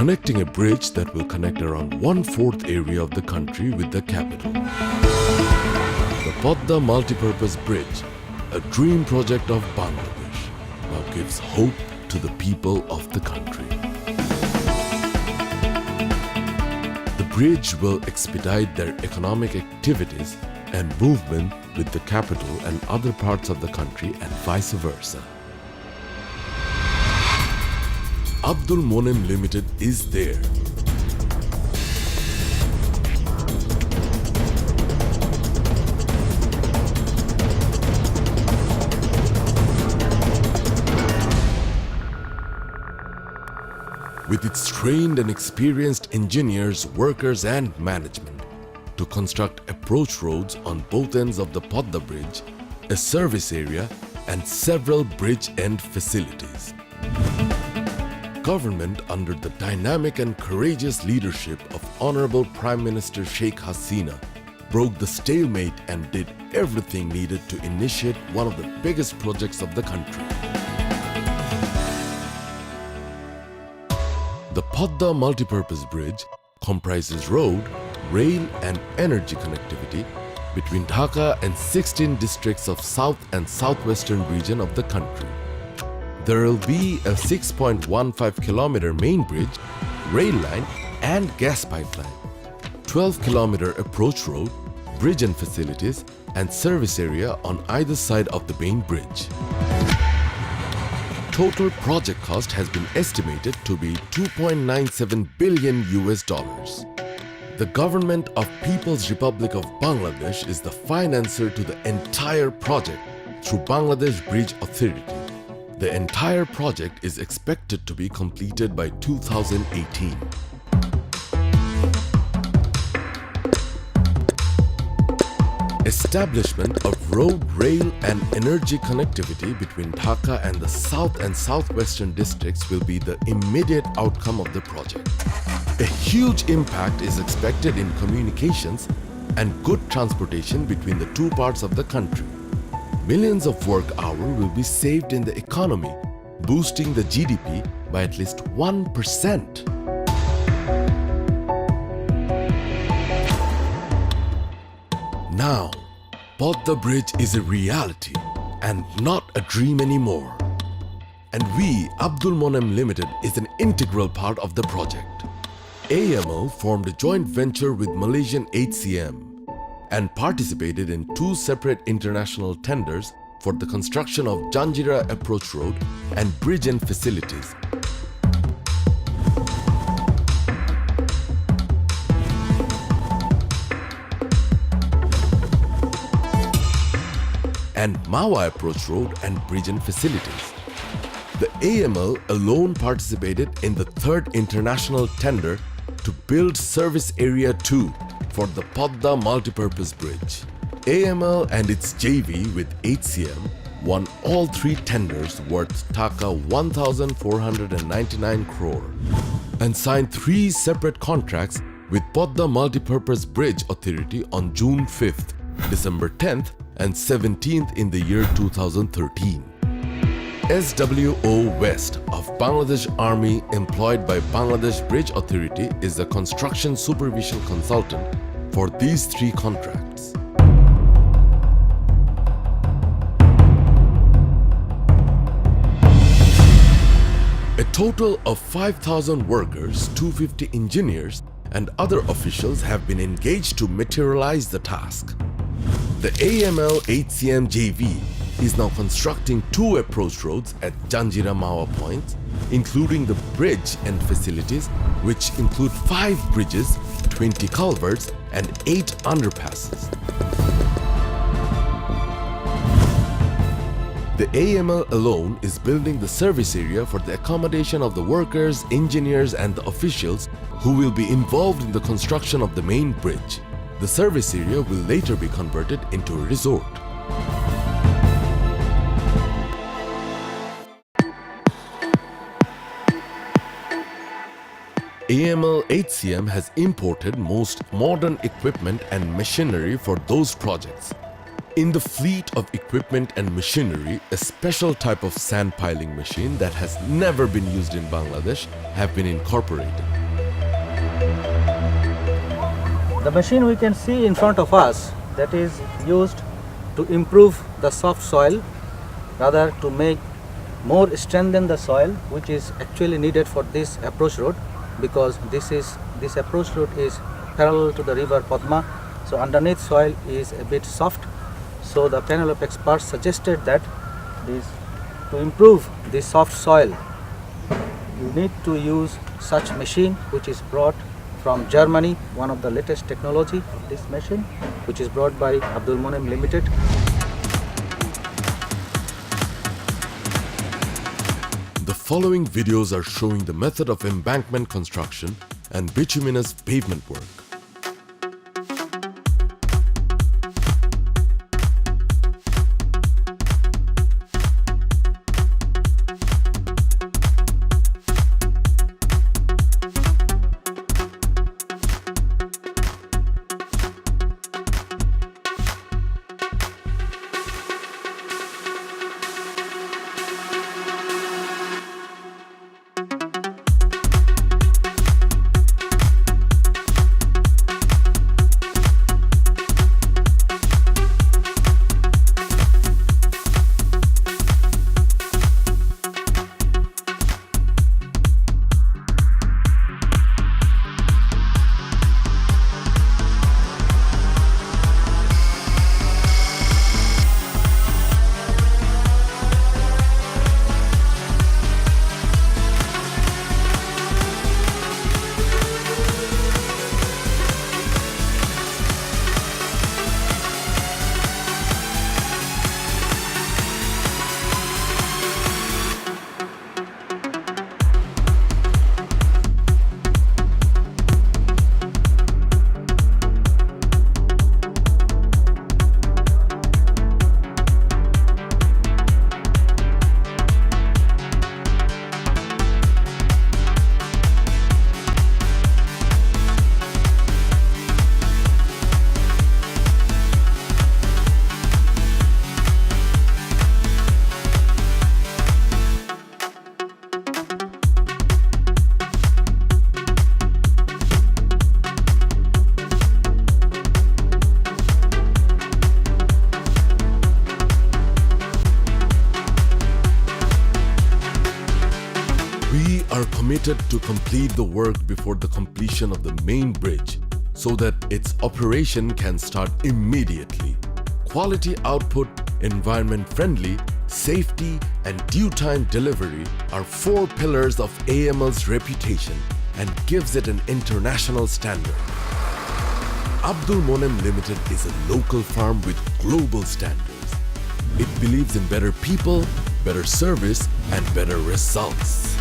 connecting a bridge that will connect around 1/4 area of the country with the capital. The Padma multipurpose bridge, a dream project of Bangladesh, now gives hope to the people of the country. The bridge will expedite their economic activities and movement with the capital and other parts of the country and vice versa. Abdul Monem Limited is there. With its trained and experienced engineers, workers and management to construct approach roads on both ends of the Padma bridge, a service area and several bridge end facilities. Government under the dynamic and courageous leadership of Honorable Prime Minister Sheikh Hasina broke the stalemate and did everything needed to initiate one of the biggest projects of the country. The Padma multipurpose bridge comprises road, rail and energy connectivity between Dhaka and 16 districts of South and Southwestern region of the country. There will be a 6.15-kilometer main bridge, rail line and gas pipeline, 12-kilometer approach road, bridge and facilities and service area on either side of the main bridge. Total project cost has been estimated to be $2.97 billion. The government of People's Republic of Bangladesh is the financier to the entire project through Bangladesh Bridge Authority. The entire project is expected to be completed by 2018. Establishment of road, rail and energy connectivity between Dhaka and the South and Southwestern districts will be the immediate outcome of the project. A huge impact is expected in communications and good transportation between the two parts of the country. Millions of work hours will be saved in the economy, boosting the GDP by at least 1%. Now, Padma Bridge is a reality and not a dream anymore. And we, Abdul Monem Limited, is an integral part of the project. AML formed a joint venture with Malaysian HCM and participated in 2 separate international tenders for the construction of Janjira Approach Road and bridge and facilities. And Mawa Approach Road and bridge and facilities. The AML alone participated in the 3rd international tender to build Service Area 2 for the Padma multipurpose bridge. AML and its JV with HCM won all 3 tenders worth Taka 1,499 crore and signed 3 separate contracts with Padma Multipurpose Bridge Authority on June 5th, December 10th and 17th in the year 2013. SWO West of Bangladesh Army, employed by Bangladesh Bridge Authority, is the construction supervision consultant for these 3 contracts. A total of 5,000 workers, 250 engineers and other officials have been engaged to materialize the task. The AML HCM JV is now constructing 2 approach roads at Janjira Mawa points, including the bridge and facilities, which include 5 bridges, 20 culverts and 8 underpasses. The AML alone is building the service area for the accommodation of the workers, engineers and the officials who will be involved in the construction of the main bridge. The service area will later be converted into a resort. AML HCM has imported most modern equipment and machinery for those projects. In the fleet of equipment and machinery, a special type of sand piling machine that has never been used in Bangladesh have been incorporated. The machine we can see in front of us, that is used to improve the soft soil, rather to make more strengthen the soil, which is actually needed for this approach road, because this approach road is parallel to the river Padma, so underneath soil is a bit soft. So the panel of experts suggested that to improve this soft soil, you need to use such machine, which is brought from Germany, one of the latest technology of this machine, which is brought by Abdul Monem Limited. The following videos are showing the method of embankment construction and bituminous pavement work. We are committed to complete the work before the completion of the main bridge so that its operation can start immediately. Quality output, environment friendly, safety and due time delivery are four pillars of AML's reputation and gives it an international standard. Abdul Monem Limited is a local firm with global standards. It believes in better people, better service and better results.